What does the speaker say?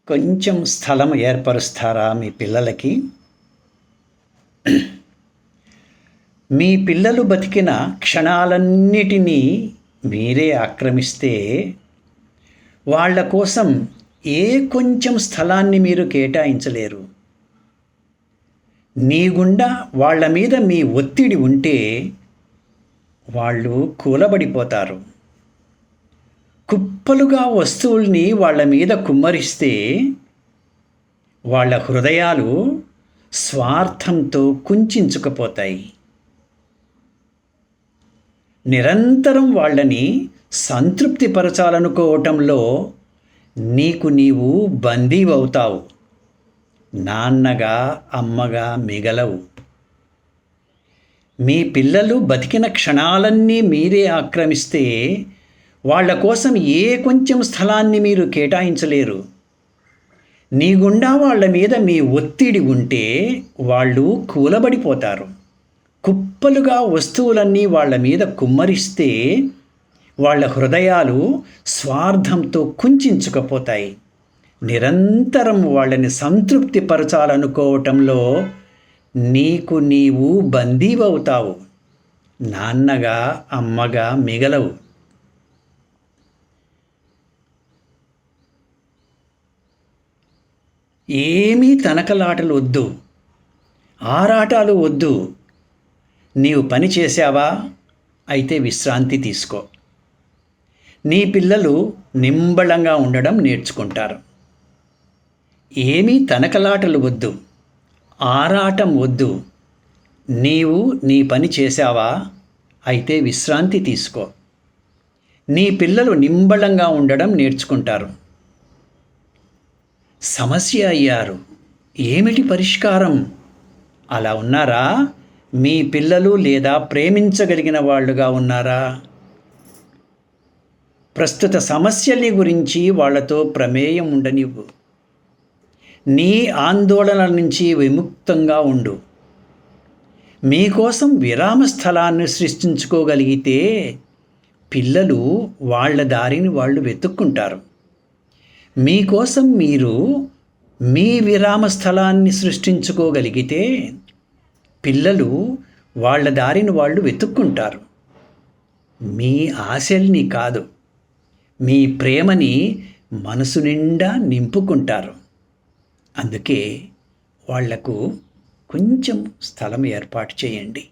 కొంచెం స్థలం ఏర్పరుస్తారా మీ పిల్లలకి? మీ పిల్లలు బతికిన క్షణాలన్నిటినీ మీరే ఆక్రమిస్తే వాళ్ళ కోసం ఏ కొంచెం స్థలాన్ని మీరు కేటాయించలేరు. నీ గుండా వాళ్ళ మీద మీ ఒత్తిడి ఉంటే వాళ్ళు కూలబడిపోతారు. కుప్పలుగా వస్తువుల్ని వాళ్ళ మీద కుమ్మరిస్తే వాళ్ళ హృదయాలు స్వార్థంతో కుంచుకుపోతాయి. నిరంతరం వాళ్ళని సంతృప్తిపరచాలనుకోవటంలో నీకు నీవు బందీవవుతావు. నాన్నగా అమ్మగా మిగలవు. మీ పిల్లలు బతికిన క్షణాలన్నీ మీరే ఆక్రమిస్తే వాళ్ళ కోసం ఏ కొంచెం స్థలాన్ని మీరు కేటాయించలేరు. నీ గుండా వాళ్ళ మీద మీ ఒత్తిడి ఉంటే వాళ్ళు కూలబడిపోతారు. కుప్పలుగా వస్తువులన్నీ వాళ్ళ మీద కుమ్మరిస్తే వాళ్ళ హృదయాలు స్వార్థంతో కుంచుకుపోతాయి. నిరంతరం వాళ్ళని సంతృప్తిపరచాలనుకోవటంలో నీకు నీవు బందీవవుతావు. నాన్నగా అమ్మగా మిగలవు. ఏమీ తనకలాటలు వద్దు, ఆరాటాలు వద్దు. నీవు పని చేశావా? అయితే విశ్రాంతి తీసుకో. నీ పిల్లలు నింబళంగా ఉండడం నేర్చుకుంటారు. ఏమీ తనకలాటలు వద్దు, ఆరాటం వద్దు. నీవు నీ పని చేశావా? అయితే విశ్రాంతి తీసుకో. నీ పిల్లలు నింబళంగా ఉండడం నేర్చుకుంటారు. సమస్య అయ్యారు, ఏమిటి పరిష్కారం? అలా ఉన్నారా? మీ పిల్లలు లేదా ప్రేమించగలిగిన వాళ్ళుగా ఉన్నారా? ప్రస్తుత సమస్యల గురించి వాళ్ళతో ప్రమేయం ఉండనివ్వు. నీ ఆందోళన నుంచి విముక్తంగా ఉండు. మీకోసం విరామ స్థలాన్ని సృష్టించుకోగలిగితే పిల్లలు వాళ్ళ దారిని వాళ్ళు వెతుక్కుంటారు. మీకోసం మీరు మీ విరామ స్థలాన్ని సృష్టించుకోగలిగితే పిల్లలు వాళ్ళ దారిని వాళ్ళు వెతుక్కుంటారు. మీ ఆశల్ని కాదు, మీ ప్రేమని మనసు నిండా నింపుకుంటారు. అందుకే వాళ్లకు కొంచెం స్థలం ఏర్పాటు చేయండి.